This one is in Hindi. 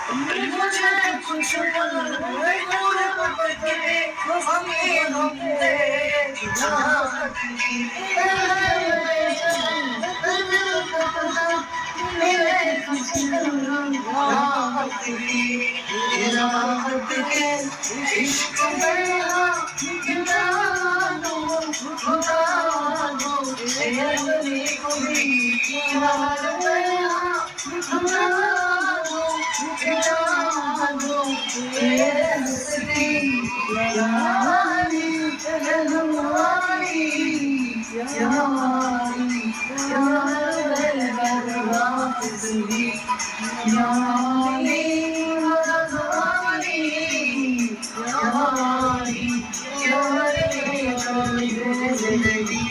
मुझे कुछ पल दूर मत के हमें हम दे चाहत की मेरे राहत की राहत के इश्क मेरा गिरा दो खुदा दो तेरी कोई यार मेरा खुदा दो गिरा दो तेरी यारी रहवारी यारी यारी बर्बादी यारी बर्बादी यारी यारी जिंदगी